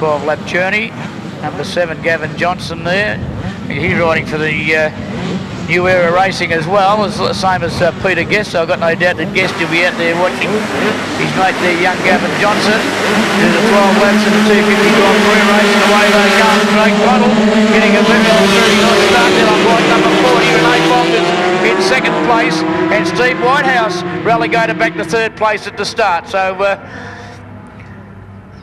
12-lap journey. Number 7, Gavin Johnson there. He's riding for the New Era Racing as well, as the same as Peter Guest. So I've got no doubt that Guest will be out there watching his mate there, young Gavin Johnson. There's a 12 laps in the 250 Grand Prix racing away they go. Craig Connell getting a very nice start there on bike number 40. Renee Bongers in second place, and Steve Whitehouse relegated back to third place at the start. So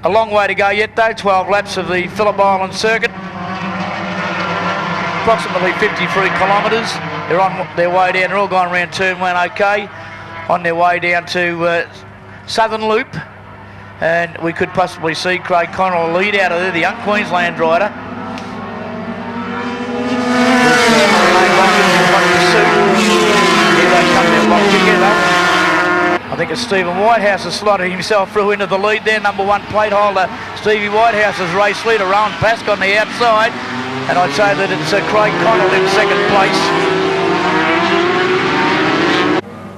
a long way to go yet though. 12 laps of the Phillip Island circuit. Approximately 53 kilometres. They're on their way down. They're all gone around turn 1 okay. On their way down to Southern Loop. And we could possibly see Craig Connell lead out of there, the young Queensland rider. Here they come down locked together. I think it's Stephen Whitehouse has slotted himself through into the lead there. Number 1 plate holder, Stevie Whitehouse's race leader, Rowan Pask on the outside. And I'd say that it's Craig Connell in second place.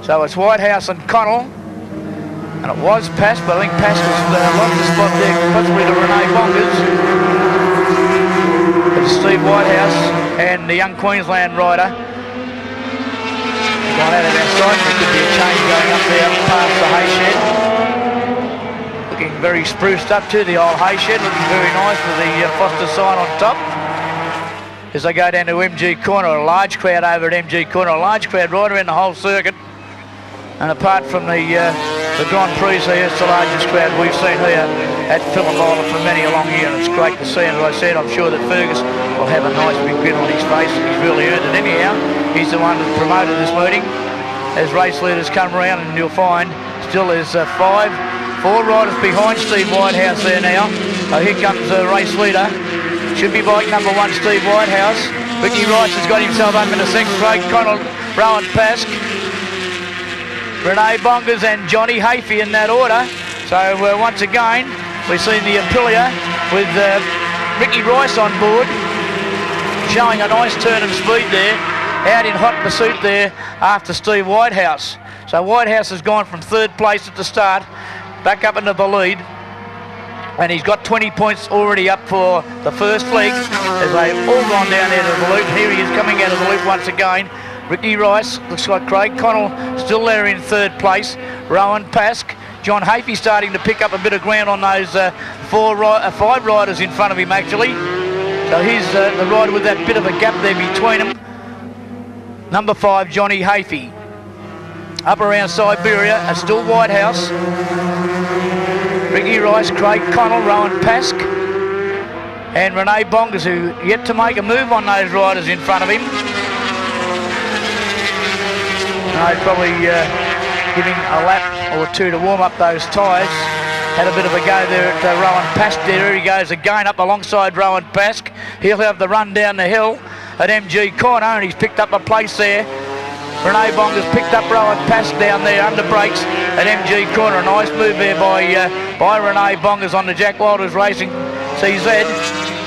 So it's Whitehouse and Connell. And it was Pask, but I think Pask has lost the spot there, possibly to Renee Bongers. It's Steve Whitehouse and the young Queensland rider. Gone out of our sight. There could be a change going up there past the hay shed. Looking very spruced up too, the old hay shed, looking very nice with the Foster sign on top. As they go down to MG Corner, a large crowd over at MG Corner, a large crowd right around the whole circuit. And apart from the Grand Prix here, it's the largest crowd we've seen here at Phillip Island for many a long year, and it's great to see. And as I said, I'm sure that Fergus will have a nice big grin on his face. He's really earned it anyhow. He's the one that promoted this meeting. As race leaders come around, and you'll find still there's 4 riders behind Steve Whitehouse there now. Here comes the race leader. Should be bike number 1, Steve Whitehouse. Ricky Rice has got himself up in the second. Craig Connell, Rowan Pask, Renee Bongers and Johnny Hafey in that order. So once again, we've seen the Aprilia with Ricky Rice on board, showing a nice turn and speed there, out in hot pursuit there after Steve Whitehouse. So Whitehouse has gone from third place at the start, back up into the lead. And he's got 20 points already up for the first leg as they've all gone down there to the loop. Here he is coming out of the loop once again. Ricky Rice, looks like Craig Connell still there in third place. Rowan Pask, John Hafey starting to pick up a bit of ground on those 5 riders in front of him actually. So he's the rider with that bit of a gap there between them. Number 5, Johnny Hafey. Up around Siberia, still Whitehouse. Ricky Rice, Craig Connell, Rowan Pask, and Renee Bongers, who yet to make a move on those riders in front of him. Probably giving a lap or 2 to warm up those tyres. Had a bit of a go there at Rowan Pask there. Here he goes again up alongside Rowan Pask. He'll have the run down the hill at MG Corner, and he's picked up a place there. Renee Bongers picked up Rowan Pask down there under brakes at MG Corner. A nice move there by Renee Bongers on the Jack Walters Racing CZ.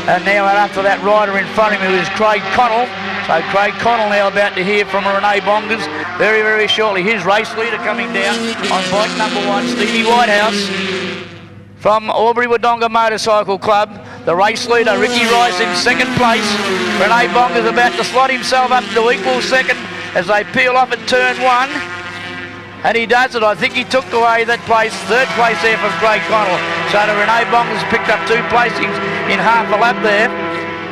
And now after that rider in front of him, who is Craig Connell. So Craig Connell now about to hear from Renee Bongers very, very shortly. His race leader coming down on bike number 1, Stevie Whitehouse from Albury Wodonga Motorcycle Club. The race leader, Ricky Rice, in second place. Renee Bongers about to slot himself up to equal second as they peel off at turn 1. And he does it. I think he took away that place, third place there from Craig Connell. So Renee Bongers picked up 2 placings in half a lap there.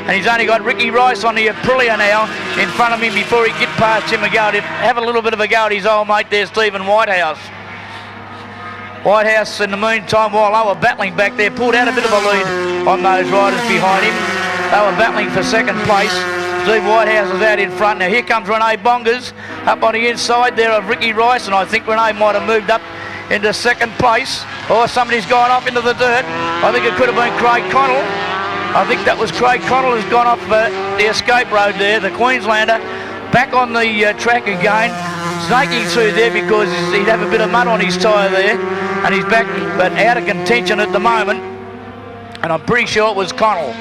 And he's only got Ricky Rice on the Aprilia now in front of him before he get past him and go to have a little bit of a go at his old mate there, Stephen Whitehouse. Whitehouse, in the meantime, while they were battling back there, pulled out a bit of a lead on those riders behind him. They were battling for second place. Steve Whitehouse is out in front. Now here comes Renee Bongers up on the inside there of Ricky Rice, and I think Renee might have moved up into second place. Or somebody's gone off into the dirt. I think it could have been Craig Connell. I think that was Craig Connell who's gone off the escape road there, the Queenslander. Back on the track again, snaking through there because he'd have a bit of mud on his tyre there. And he's back, but out of contention at the moment. And I'm pretty sure it was Connell.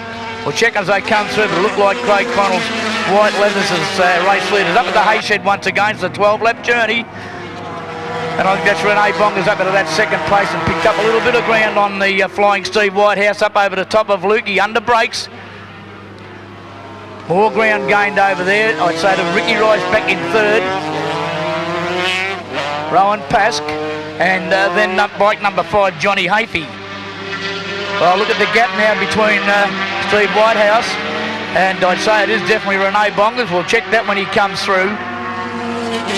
We'll check as they come through, but it looked like Craig Connell's white leathers as race leaders. Up at the hay shed once again. It's a 12-lap journey. And I think that's Renee Bongers up into that second place and picked up a little bit of ground on the flying Steve Whitehouse up over the top of Lukey under brakes. More ground gained over there. I'd say to Ricky Rice back in third. Rowan Pask. And then bike number 5, Johnny Hafey. Well, look at the gap now between Steve Whitehouse. And I'd say it is definitely Renee Bongers. We'll check that when he comes through.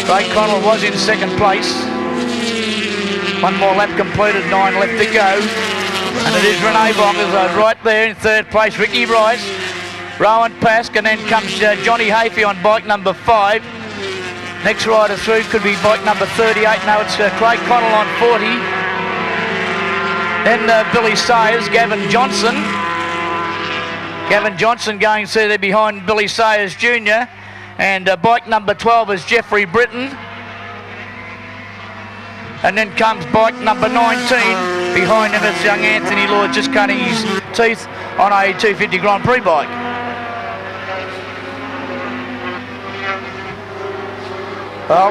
Craig Connell was in second place. One more lap completed, 9 left to go. And it is Renee Bongers right there in third place. Ricky Rice, Rowan Pask, and then comes Johnny Hafey on bike number 5. Next rider through could be bike number 38. No, it's Craig Connell on 40. Then Billy Sayers, Gavin Johnson. Gavin Johnson going through there behind Billy Sayers Jr. And bike number 12 is Jeffrey Britton. And then comes bike number 19. Behind him it's young Anthony Lord, just cutting his teeth on a 250 Grand Prix bike. Well,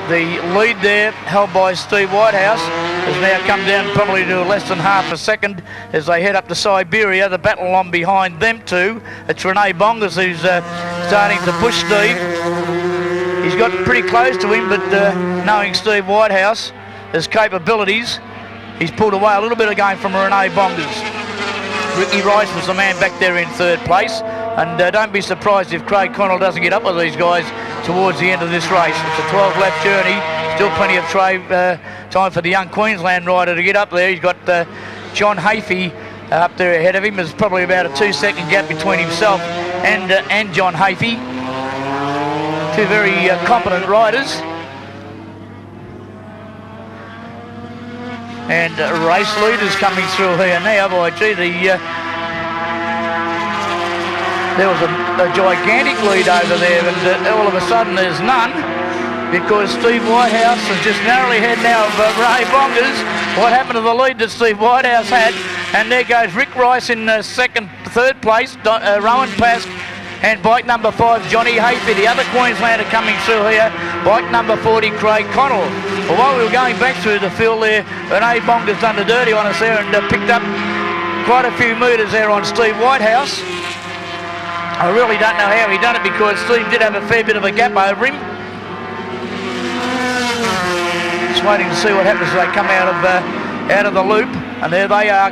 the lead there held by Steve Whitehouse has now come down probably to less than half a second as they head up to Siberia. The battle on behind them two. It's Renee Bongers who's starting to push Steve. He's got pretty close to him, but knowing Steve Whitehouse, his capabilities, he's pulled away a little bit again from Renee Bongers. Ricky Rice was the man back there in third place, and don't be surprised if Craig Connell doesn't get up with these guys towards the end of this race. It's a 12-lap journey, still plenty of time for the young Queensland rider to get up there. He's got John Hafey up there ahead of him. There's probably about a 2-second gap between himself and John Hafey. Two very competent riders. And race leaders coming through here now. Boy, gee, there was a gigantic lead over there, and all of a sudden there's none because Steve Whitehouse is just narrowly ahead now of Renee Bongers. What happened to the lead that Steve Whitehouse had? And there goes Rick Rice in third place, Rowan Pask, and bike number 5, Johnny Hafey, the other Queenslander coming through here, bike number 40, Craig Connell. Well, while we were going back through the field there, Renee Bongers done the dirty on us there and picked up quite a few metres there on Steve Whitehouse. I really don't know how he done it because Steve did have a fair bit of a gap over him. Just waiting to see what happens as they come out of the loop. And there they are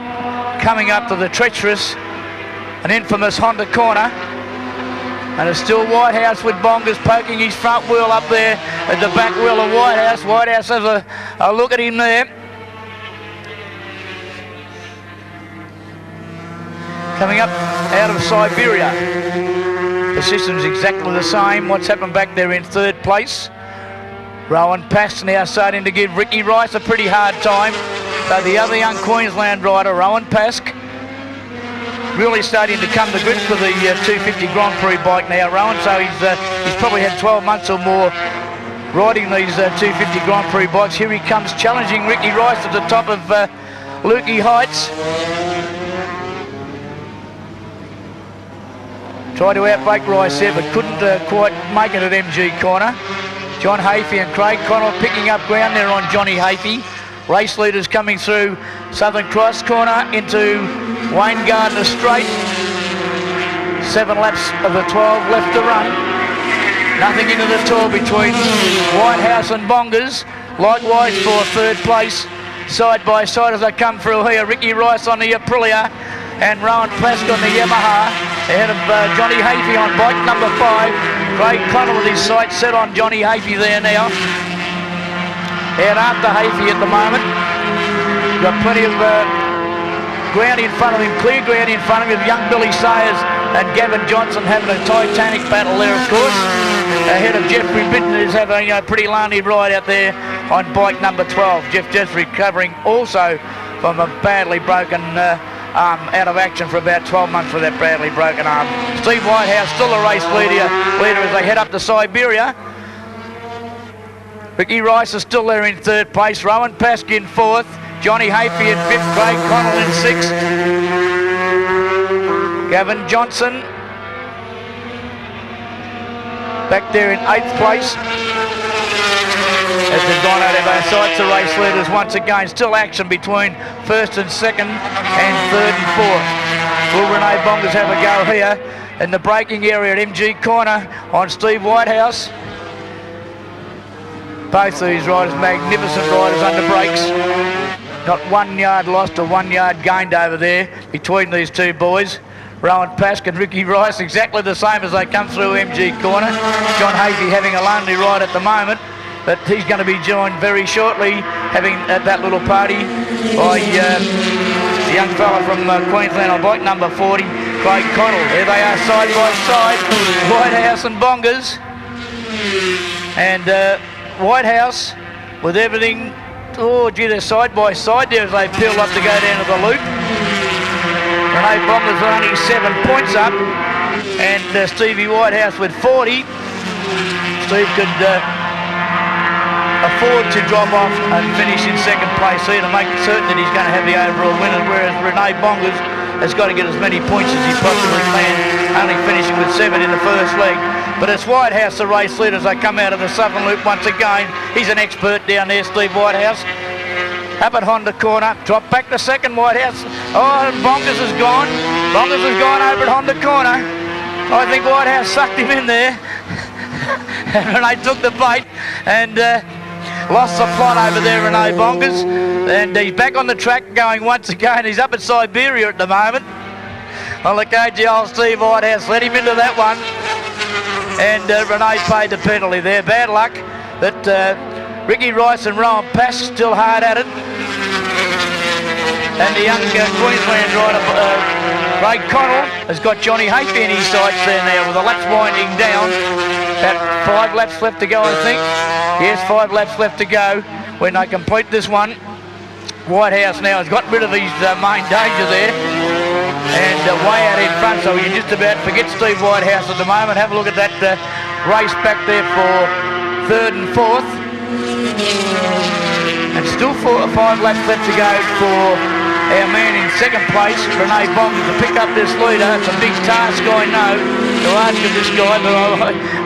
coming up to the treacherous and infamous Honda corner. And it's still Whitehouse with Bongers poking his front wheel up there at the back wheel of Whitehouse. Whitehouse has a look at him there. Coming up out of Siberia. The system's exactly the same. What's happened back there in third place? Rowan Pask now starting to give Ricky Rice a pretty hard time. So the other young Queensland rider, Rowan Pask, really starting to come to grips with the 250 Grand Prix bike now, Rowan. So he's probably had 12 months or more riding these 250 Grand Prix bikes. Here he comes challenging Ricky Rice at the top of Lukey Heights. Tried to outbreak Rice there, but couldn't quite make it at MG corner. John Hafey and Craig Connell picking up ground there on Johnny Hafey. Race leaders coming through Southern Cross corner into Wayne Gardner Straight. 7 laps of the 12 left to run. Nothing into the tour between Whitehouse and Bongers. Likewise for third place, side by side as they come through here. Ricky Rice on the Aprilia and Rowan Pask on the Yamaha. Ahead of Johnny Hafey on bike number 5. Craig Connell with his sights set on Johnny Hafey there now. Out after Hafey at the moment. Got plenty of ground in front of him, clear ground in front of him. Young Billy Sayers and Gavin Johnson having a titanic battle there, of course. Ahead of Jeffrey Britton, who's having a pretty lonely ride out there on bike number 12. Jeff just recovering also from a badly broken arm, out of action for about 12 months with that badly broken arm. Steve Whitehouse still a race leader as they head up to Siberia. Ricky Rice is still there in third place. Rowan Pask in fourth. Johnny Hafey in fifth. Craig Connell in sixth. Gavin Johnson back there in eighth place. as they've gone out of both sides. The race leaders once again. Still action between first and second and third and fourth. Will Renee Bongers have a go here in the braking area at MG Corner on Steve Whitehouse? Both these riders, magnificent riders under brakes. Not 1 yard lost or 1 yard gained over there between these two boys. Rowan Pask and Ricky Rice exactly the same as they come through MG Corner. John Hafey having a lonely ride at the moment, but he's going to be joined very shortly, having at that little party by the young fella from Queensland on bike number 40, Craig Connell. There they are side by side, Whitehouse and Bongers. And Whitehouse with everything, oh gee, they're side by side there as they peel up to go down to the loop. Renee Bongers are only 7 points up, and Stevie Whitehouse with 40. Steve could afford to drop off and finish in second place here to make it certain that he's going to have the overall winner, whereas Renee Bongers has got to get as many points as he possibly can, only finishing with 7 in the first leg. But it's Whitehouse, the race leader, as they come out of the southern loop once again. He's an expert down there, Steve Whitehouse. Up at Honda Corner, drop back to second, Whitehouse. Oh, and Bongers has gone. Bongers has gone over at Honda Corner. I think Whitehouse sucked him in there. And Renee took the bait and lost the plot over there, Renee Bongers. And he's back on the track going once again. He's up at Siberia at the moment. Well, the KG old Steve Whitehouse let him into that one. And Renee paid the penalty there. Bad luck that Ricky Rice and Rowan Pask still hard at it. And the young Queensland rider, Craig Connell, has got Johnny Hafey in his sights there now with the laps winding down. About 5 laps left to go, I think. Yes, 5 laps left to go when they complete this one. Whitehouse now has got rid of his main danger there. And way out in front, so you can just about forget Steve Whitehouse at the moment. Have a look at that race back there for third and fourth. And still 5 laps left to go for our man in second place, Renee Bongers, to pick up this leader. It's a big task, I know, to ask of this guy, but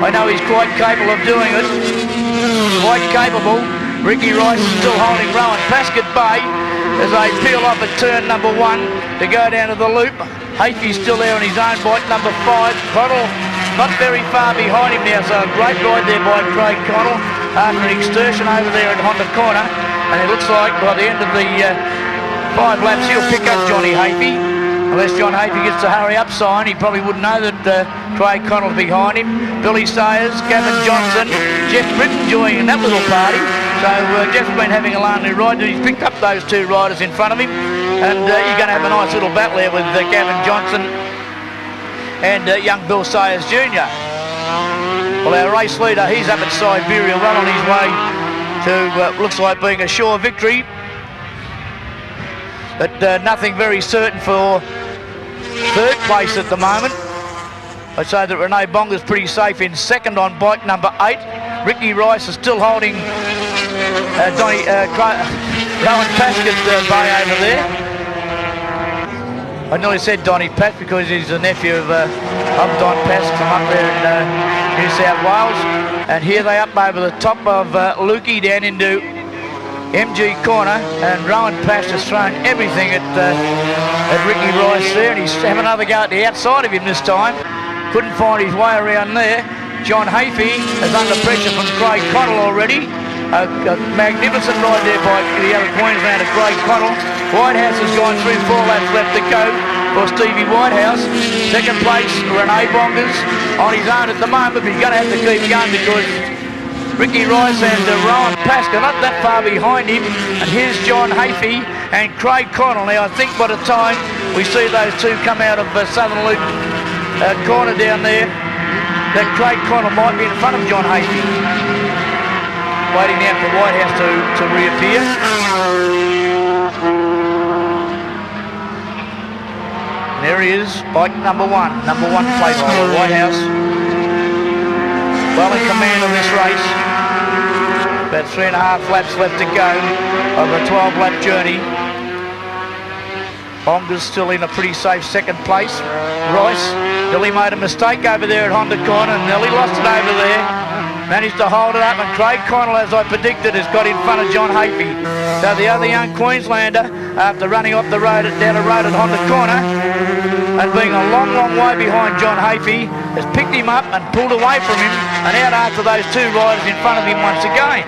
I know he's quite capable of doing it. Quite capable. Ricky Rice is still holding Rowan Pask at bay as they peel off at turn number 1 to go down to the loop. Hafey's still there on his own bike, number 5. Connell not very far behind him now, so a great ride there by Craig Connell after an excursion over there at Honda Corner. And it looks like by the end of the 5 laps he'll pick up Johnny Hafey. Unless John Hafey gets the hurry up sign, he probably wouldn't know that Craig Connell's behind him. Billy Sayers, Gavin Johnson, Jeff Britton joining that little party. So Jeff's been having a lonely ride. He's picked up those 2 riders in front of him. And you're going to have a nice little battle there with Gavin Johnson and young Bill Sayers Jr. Well, our race leader, he's up at Siberia, well on his way to looks like being a sure victory. But nothing very certain for third place at the moment. I'd say that Renee Bongers pretty safe in second on bike number 8. Ricky Rice is still holding Rowan Pask at bay over there. I nearly said Donny Pask because he's the nephew of Don Pask from up there in New South Wales. And here they up over the top of Lukey down into MG Corner, and Rowan Pask has thrown everything at Ricky Rice there, and he's having another go at the outside of him this time. Couldn't find his way around there. John Hafey is under pressure from Craig Connell already. A magnificent ride there by the other Queenslander, Craig Connell. Whitehouse has gone through 4 laps left to go for Stevie Whitehouse. Second place, Renee Bongers on his own at the moment, but he's going to have to keep going because Ricky Rice and Rowan Pask are not that far behind him. And here's John Hafey and Craig Connell. Now I think by the time we see those 2 come out of Southern Loop corner down there, that Craig Connell might be in front of John Hafey. Waiting now for Whitehouse to reappear. And there he is, bike number 1 place for Whitehouse. Well in command of this race. About 3.5 laps left to go of a 12-lap journey. Bongers still in a pretty safe second place. Rice nearly made a mistake over there at Honda Corner and nearly lost it over there. managed to hold it up, and Craig Connell, as I predicted, has got in front of John Hafey. So the other young Queenslander, after running off the road down the road at Honda Corner and being a long, long way behind John Hafey, has picked him up and pulled away from him and out after those two riders in front of him once again.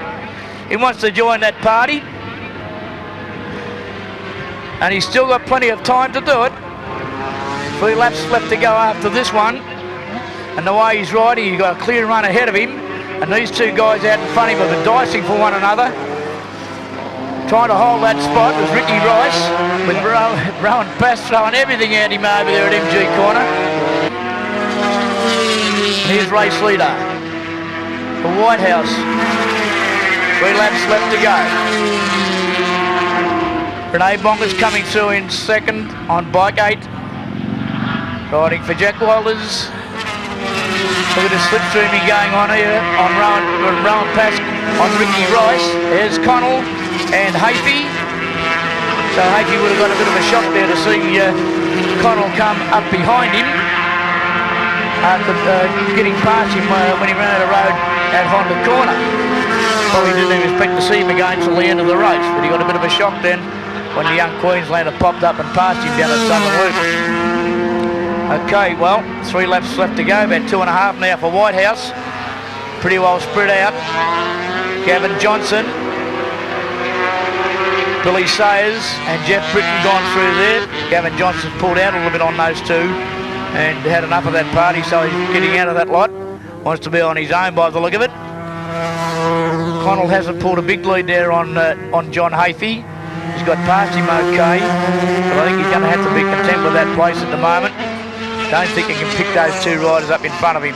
He wants to join that party, and he's still got plenty of time to do it. 3 laps left to go after this one, and the way he's riding, he's got a clear run ahead of him, and these two guys out in front of him are dicing for one another. Trying to hold that spot was Ricky Rice, with Rowan Pass throwing everything at him over there at MG Corner. Here's race leader for Whitehouse. 3 laps left to go. Renee Bongers coming through in second on bike 8. Riding for Jack Wilders. Look at the slipstreaming going on here on Rowan Pass on Ricky Rice. There's Connell and Hafey. So Hafey would have got a bit of a shock there to see Connell come up behind him after getting past him when he ran out of road at Honda Corner. Probably didn't even expect to see him again until the end of the race, but he got a bit of a shock then when the young Queenslander popped up and passed him down at Southern Loop. Okay, well, 3 laps left to go, about 2.5 now for Whitehouse. Pretty well spread out. Gavin Johnson, Billy Sayers and Jeff Britton gone through there. Gavin Johnson's pulled out a little bit on those two and had enough of that party, so he's getting out of that lot. Wants to be on his own by the look of it. Connell hasn't pulled a big lead there on John Hafey. He's got past him okay, but I think he's going to have to be content with that place at the moment. Don't think he can pick those two riders up in front of him,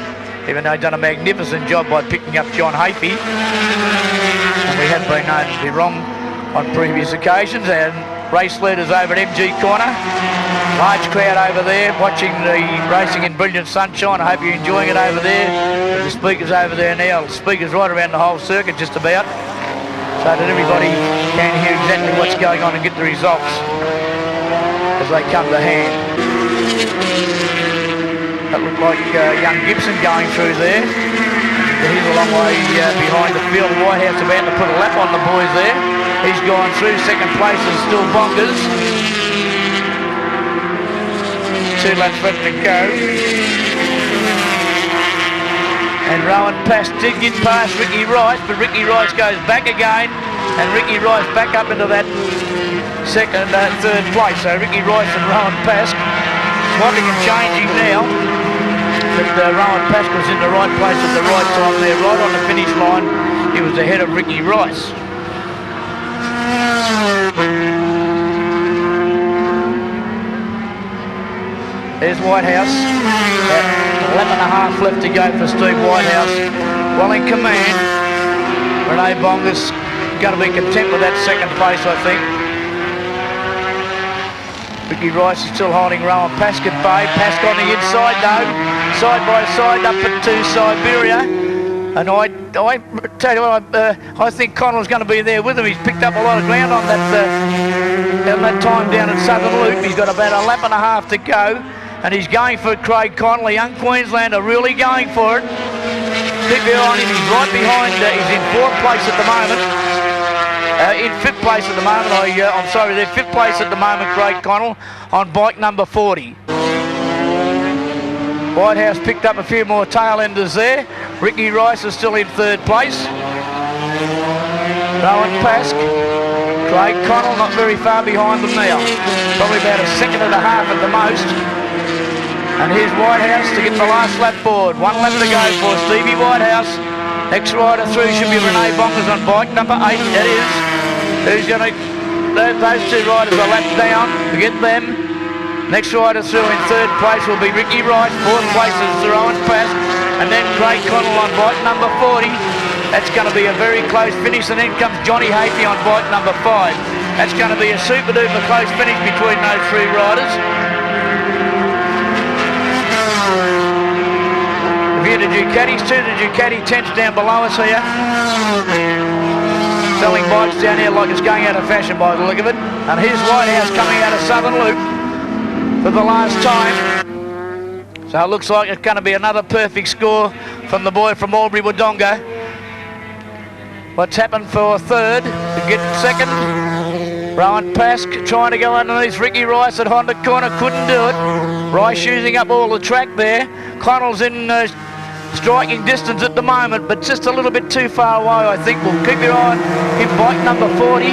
even though he's done a magnificent job by picking up John Hafey. And we have been known to be wrong on previous occasions. And race leaders over at MG Corner. Large crowd over there watching the racing in brilliant sunshine. I hope you're enjoying it over there. The speakers over there now, speakers right around the whole circuit just about, so that everybody can hear exactly what's going on and get the results as they come to hand. That looked like young Gibson going through there. He's a long way behind the field. Whitehouse about to put a lap on the boys there. He's gone through. Second place is still Bongers. 2 laps left to go. And Rowan Pass did get past Ricky Rice, but Ricky Rice goes back again, and Ricky Rice back up into that third place. So Ricky Rice and Rowan Pass swapping and changing now. But Rowan Pass was in the right place at the right time there, right on the finish line. He was ahead of Ricky Rice. There's Whitehouse. About 11.5 left to go for Steve Whitehouse. Well in command. Renee Bongers going to be content with that second place, I think. Ricky Rice is still holding Rowan Pask at bay. Pask on the inside though. Side by side up to Siberia. And I tell you what, I think Connell's going to be there with him. He's picked up a lot of ground on that time down at Southern Loop. He's got about 1.5 laps to go. And he's going for Craig Connell, a young Queenslander, really going for it. Keep your eye on him, he's right behind, he's in 4th place at the moment. In 5th place at the moment, I'm sorry, they're 5th place at the moment, Craig Connell, on bike number 40. Whitehouse picked up a few more tail enders there. Ricky Rice is still in 3rd place. Rowan Pask, Craig Connell not very far behind them now. Probably about 1.5 seconds at the most. And here's Whitehouse to get the last lap forward. 1 lap to go for Stevie Whitehouse. Next rider through should be Renee Bongers on bike number 8. That is. Who's going to... Those two riders are lapped down. Forget them. Next rider through in 3rd place will be Ricky Rice. 4th place is Rowan Pask. And then Craig Connell on bike number 40. That's going to be a very close finish. And then comes Johnny Hafey on bike number 5. That's going to be a super duper close finish between those 3 riders. View the Ducatis, 2 the Ducati tents down below us here. Selling bikes down here like it's going out of fashion by the look of it. And here's Whitehouse coming out of Southern Loop for the last time. So it looks like it's going to be another perfect score from the boy from Albury Wodonga. What's happened for third to get second? Rowan Pask trying to go underneath Ricky Rice at Honda Corner, couldn't do it. Rice using up all the track there. Connell's in striking distance at the moment, but just a little bit too far away, I think. We'll keep your eye on him, bike number 40.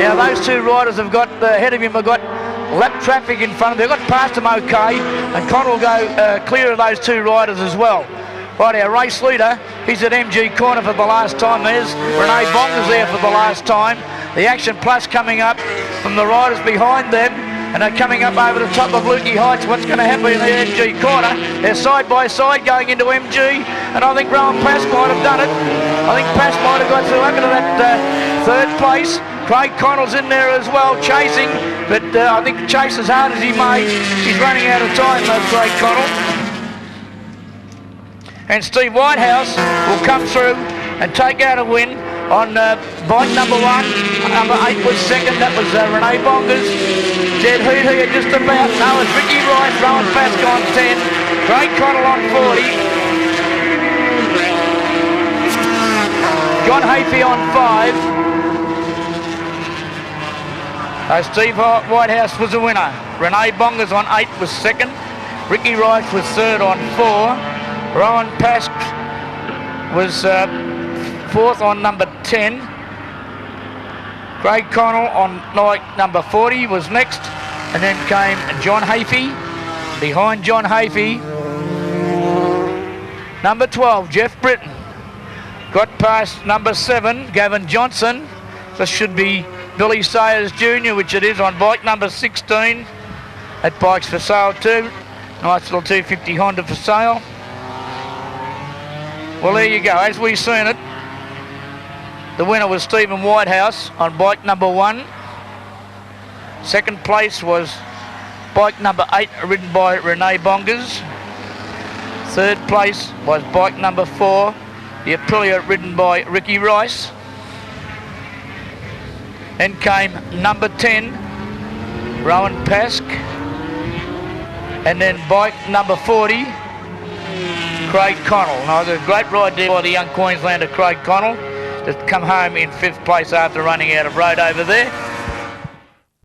Now those two riders have got, ahead of him have got lap traffic in front of them. They've got past them okay, and Connell will go clear of those two riders as well. Right, our race leader, he's at MG Corner for the last time. There's Renee Bongers there for the last time. The Action Plus coming up from the riders behind them, and they're coming up over the top of Lukey Heights. What's going to happen in the MG Corner? They're side by side going into MG, and I think Rowan Pask might have done it. I think Pask might have got through up into that third place. Craig Connell's in there as well, chasing, but I think chase as hard as he may, he's running out of time, Craig Connell. And Steve Whitehouse will come through and take out a win on bike number 1. Number 8 was second, that was Renee Bongers. Jed Hoot here just about. No, it's Ricky Rice, Rowan Pask on 10. Craig Connell on 40. John Hafey on 5. Steve Whitehouse was a winner. Renee Bongers on 8 was second. Ricky Rice was third on 4. Rowan Pask was fourth on number 10. Craig Connell on number 40 was next, and then came John Hafey. Behind John Hafey, number 12, Jeff Britton. Got past number 7, Gavin Johnson. This should be Billy Sayers Jr., which it is on bike number 16. That bike's for sale too. Nice little 250 Honda for sale. Well, there you go. As we've seen it, the winner was Stephen Whitehouse on bike number 1. Second place was bike number 8, ridden by Renee Bongers. Third place was bike number 4, the Aprilia, ridden by Ricky Rice. Then came number 10, Rowan Pask. And then bike number 40, Craig Connell. Now, there's a great ride there by the young Queenslander Craig Connell. Just come home in 5th place after running out of road over there.